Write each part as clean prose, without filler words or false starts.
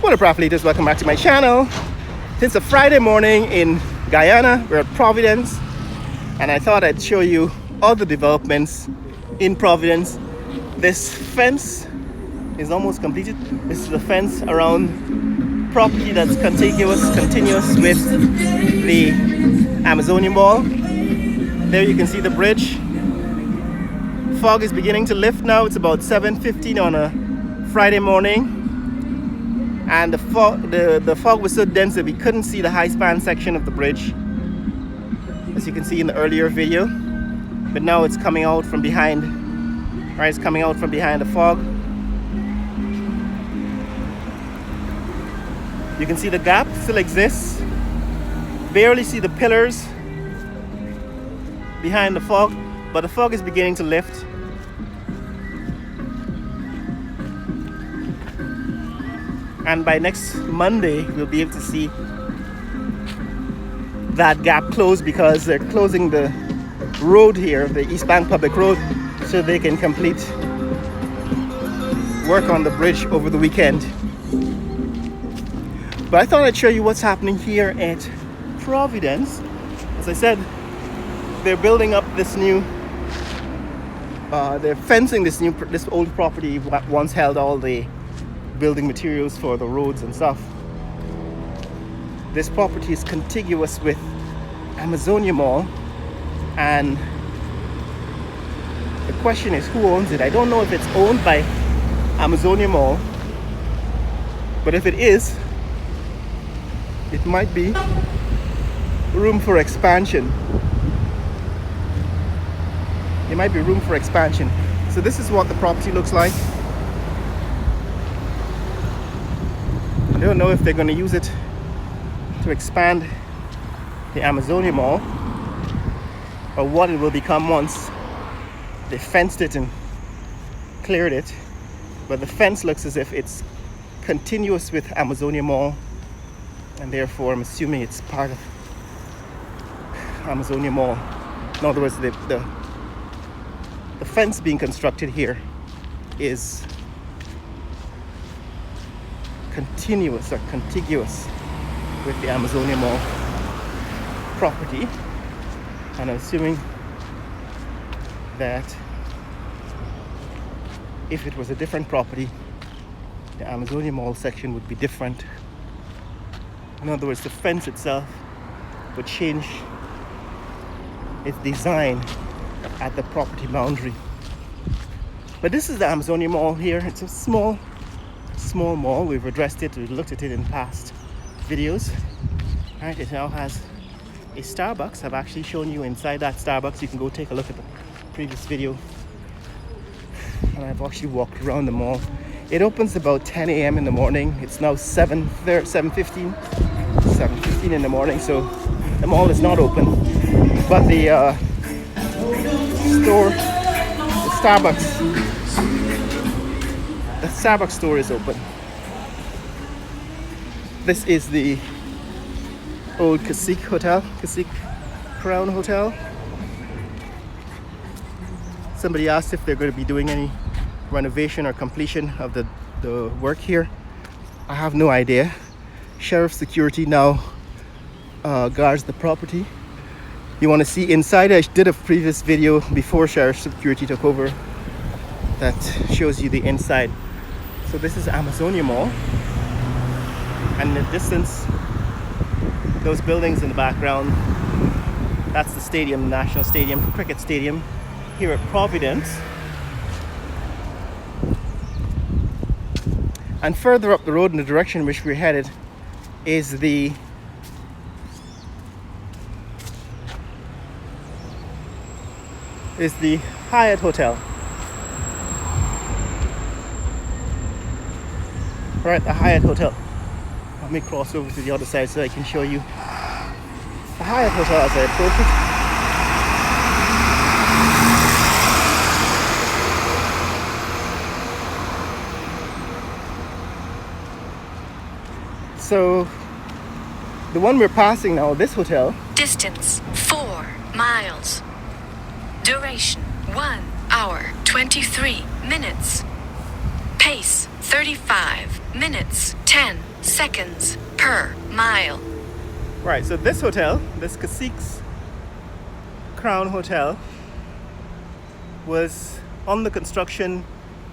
What up, athletes? Welcome back to my channel. It's a Friday morning in Guyana. We're at Providence, and I thought I'd show you all the developments in Providence. This fence is almost completed. This is the fence around property that's continuous with the Amazonian Mall. There you can see the bridge. Fog is beginning to lift now. It's about 7:15 on a Friday morning, and the fog was so dense that we couldn't see the high span section of the bridge, as you can see in the earlier video. But now it's coming out from behind. Right, it's coming out from behind the fog. You can see the gap still exists. Barely see the pillars behind the fog, but the fog is beginning to lift. And by next Monday, we'll be able to see that gap close, because they're closing the road here, the East Bank Public Road, so they can complete work on the bridge over the weekend. But I thought I'd show you what's happening here at Providence. As I said, they're building up this new, they're fencing this old property that once held all the building materials for the roads and stuff. This property is contiguous with Amazonian Mall, and the question is, who owns it? I don't know if it's owned by Amazonian Mall, but if it is, it might be room for expansion. It might be room for expansion. So this is what the property looks like. I don't know if they're going to use it to expand the Amazonian Mall, or what it will become once they fenced it and cleared it. But the fence looks as if it's continuous with Amazonian Mall, and therefore I'm assuming it's part of Amazonian Mall. In other words, the fence being constructed here is continuous or contiguous with the Amazonian Mall property, and I'm assuming that if it was a different property, the Amazonian Mall section would be different. In other words, the fence itself would change its design at the property boundary. But this is the Amazonian Mall here. It's a small mall. We've addressed it, we've looked at it in past videos. Right, it now has a Starbucks. I've actually shown you inside that Starbucks. You can go take a look at the previous video. And I've actually walked around the mall. It opens about 10 a.m. in the morning. It's now 7:15 in the morning, so the mall is not open. But the Starbucks store is open. This is the old Cacique Crown Hotel. Somebody asked if they're going to be doing any renovation or completion of the work here. I have no idea. Sheriff Security now guards the property. You want to see inside? I did a previous video before Sheriff Security took over that shows you the inside. So this is Amazonian Mall, and in the distance, those buildings in the background, that's the stadium, National Stadium, cricket stadium here at Providence. And further up the road in the direction in which we're headed is the Hyatt Hotel. Right, the Hyatt Hotel. Let me cross over to the other side so I can show you the Hyatt Hotel as I approach it. So the one we're passing now, this hotel. Distance 4 miles. Duration 1 hour 23 minutes. Pace 35 minutes 10 seconds per mile. Right, so this hotel, this Cacique's Crown Hotel, was under construction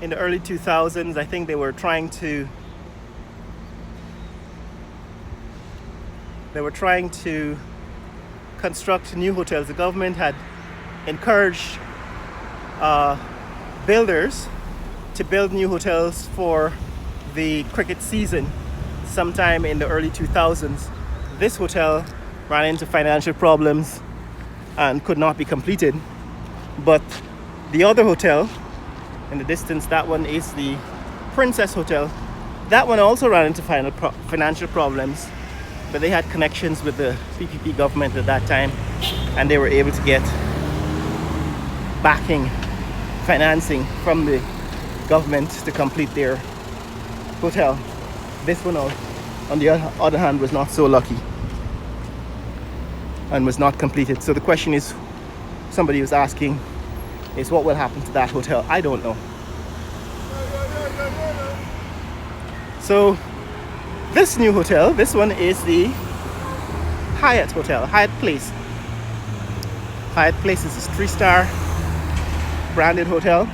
in the early 2000s. I think they were trying to construct new hotels. The government had encouraged builders to build new hotels for the cricket season sometime in the early 2000s. This hotel ran into financial problems and could not be completed. But the other hotel in the distance, that one is the Princess Hotel. That one also ran into financial problems, but they had connections with the PPP government at that time, and they were able to get backing, financing from the government to complete their hotel. This one, on the other hand, was not so lucky and was not completed. So the question is, somebody was asking, is what will happen to that hotel? I don't know. So this new hotel, this one is the Hyatt Hotel, Hyatt Place. Hyatt Place is a 3-star branded hotel.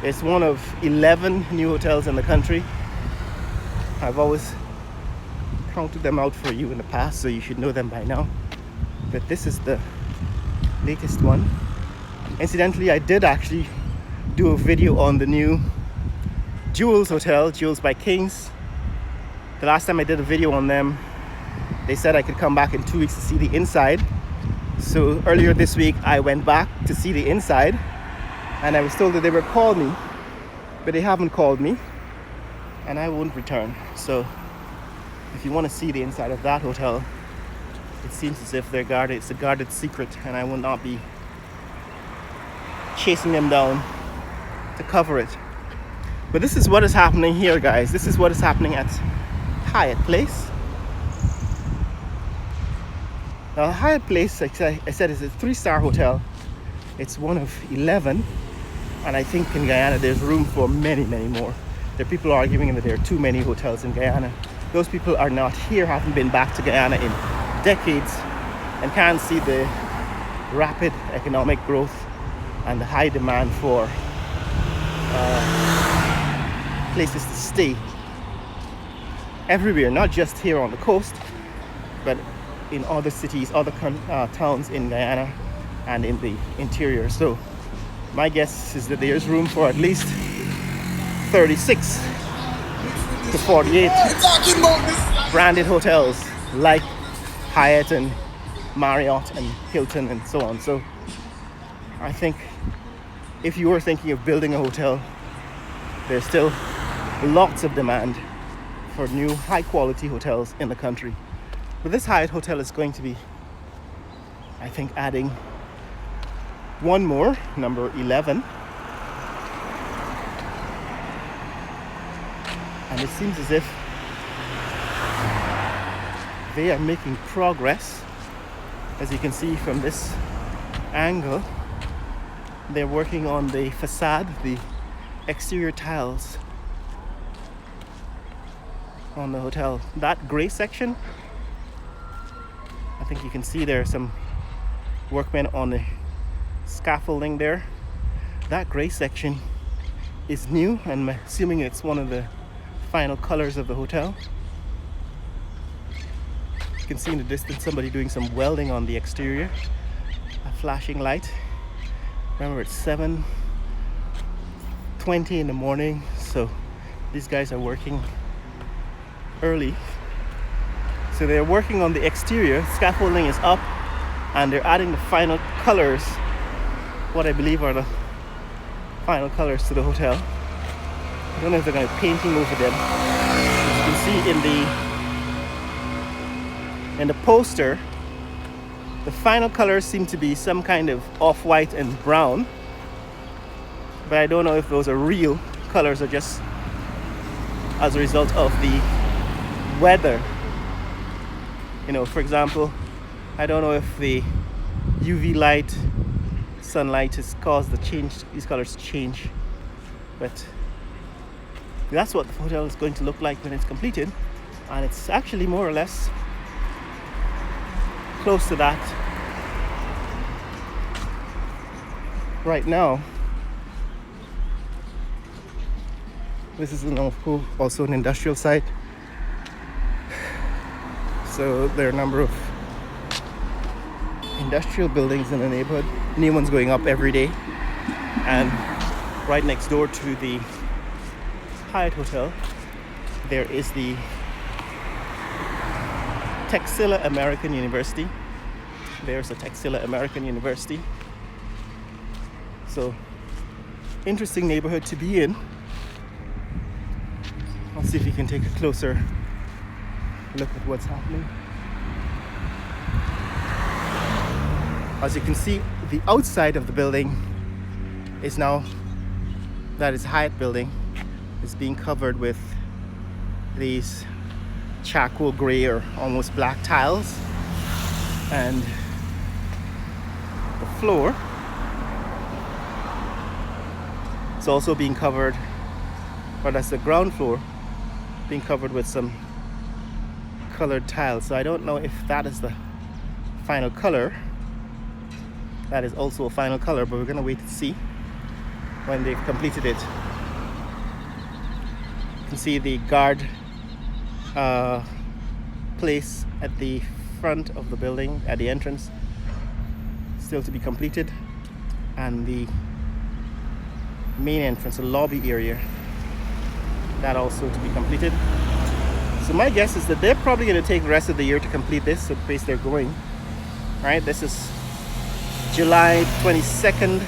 It's one of 11 new hotels in the country. I've always counted them out for you in the past, so you should know them by now. But this is the latest one. Incidentally, I did actually do a video on the new Jewels Hotel, Jewels by Kings. The last time I did a video on them, they said I could come back in 2 weeks to see the inside. So earlier this week, I went back to see the inside, and I was told that they would call me, but they haven't called me, and I won't return. So if you want to see the inside of that hotel, it seems as if they're guarded. It's a guarded secret, and I will not be chasing them down to cover it. But this is what is happening here, guys. This is what is happening at Hyatt Place. Now, Hyatt Place, like I said, is a 3-star hotel. It's one of 11, and I think in Guyana there's room for many, many more. There are people arguing that there are too many hotels in Guyana. Those people are not here, haven't been back to Guyana in decades, and can't see the rapid economic growth and the high demand for places to stay everywhere, not just here on the coast, but in other cities, other towns in Guyana and in the interior. So my guess is that there's room for at least 36 to 48 branded hotels like Hyatt and Marriott and Hilton and so on. So I think if you were thinking of building a hotel, there's still lots of demand for new high quality hotels in the country. But this Hyatt Hotel is going to be, I think, adding one more, number 11. And it seems as if they are making progress. As you can see from this angle, they're working on the facade, the exterior tiles on the hotel. That gray section, I think you can see there are some workmen on the scaffolding there. That gray section is new, and I'm assuming it's one of the final colors of the hotel. You can see in the distance somebody doing some welding on the exterior. A flashing light. Remember, it's 7:20 in the morning, so these guys are working early. So they're working on the exterior. Scaffolding is up, and they're adding the final colors, what I believe are the final colors to the hotel. I don't know if they're going to be painting over them. As you can see in the poster, the final colors seem to be some kind of off-white and brown, but I don't know if those are real colors or just as a result of the weather. You know, for example, I don't know if the UV light, sunlight has caused these colors to change, but That's what the hotel is going to look like when it's completed, and it's actually more or less close to that right now. This is also an industrial site, so there are a number of industrial buildings in the neighborhood. New ones going up every day, and right next door to the Hyatt Hotel there is the Texila American University. There's a Texila American University. So interesting neighborhood to be in. I'll see if you can take a closer look at what's happening. As you can see, the outside of the building is now, that is Hyatt building, is being covered with these charcoal gray or almost black tiles, and the floor is also being covered, or that's the ground floor, being covered with some colored tiles. So I don't know if that is the final color. That is also a final color, but we're gonna wait to see when they've completed it. You can see the guard place at the front of the building, at the entrance, still to be completed, and the main entrance, the lobby area, that also to be completed. So my guess is that they're probably going to take the rest of the year to complete this at the pace they're going. Right, this is July 22nd,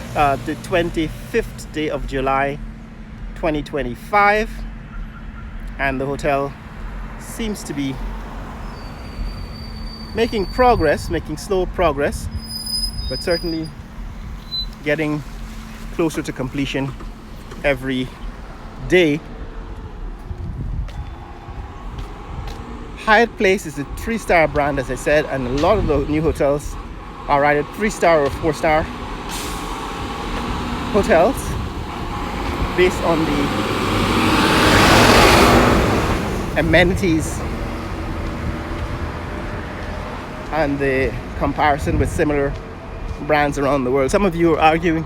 the 25th day of July 2025, and the hotel seems to be making progress, making slow progress, but certainly getting closer to completion every day. Hyatt Place is a 3-star brand, as I said, and a lot of the new hotels are either 3-star or 4-star hotels based on the amenities and the comparison with similar brands around the world. Some of you are arguing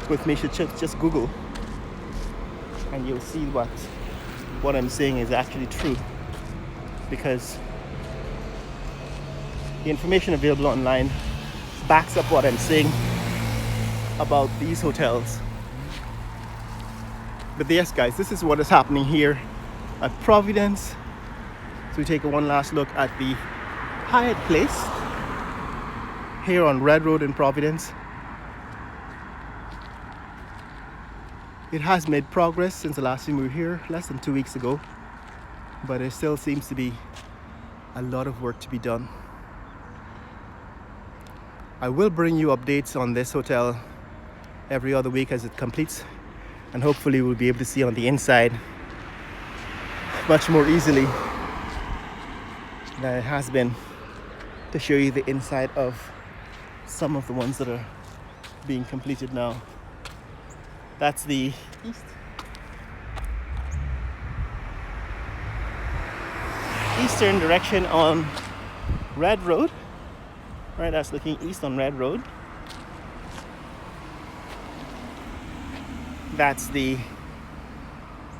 with me, should just Google, and you'll see what I'm saying is actually true, because the information available online backs up what I'm saying about these hotels. But yes, guys, this is what is happening here at Providence. So we take one last look at the Hyatt Place here on Red Road in Providence. It has made progress since the last time we were here, less than 2 weeks ago, but there still seems to be a lot of work to be done. I will bring you updates on this hotel every other week as it completes, and hopefully we'll be able to see on the inside much more easily than it has been to show you the inside of some of the ones that are being completed now. That's the eastern direction on Red Road. Right, that's looking east on Red Road. That's the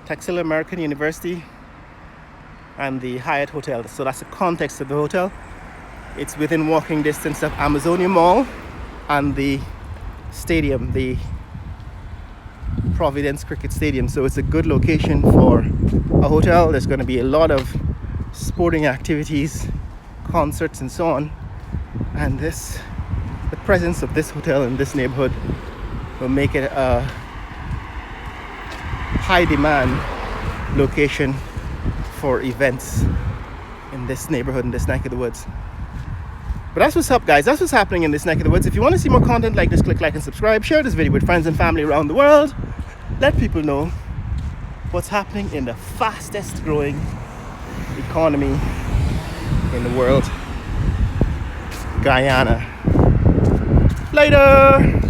Texila American University and the Hyatt Hotel. So that's the context of the hotel. It's within walking distance of Amazonia Mall and the stadium, the Providence Cricket Stadium. So it's a good location for a hotel. There's going to be a lot of sporting activities, concerts, and so on. And the presence of this hotel in this neighborhood will make it a high demand location for events in this neighborhood, in this neck of the woods. But that's what's up, guys. That's what's happening in this neck of the woods. If you want to see more content like this, click like and subscribe. Share this video with friends and family around the world. Let people know what's happening in the fastest growing economy in the world, Guyana. Later.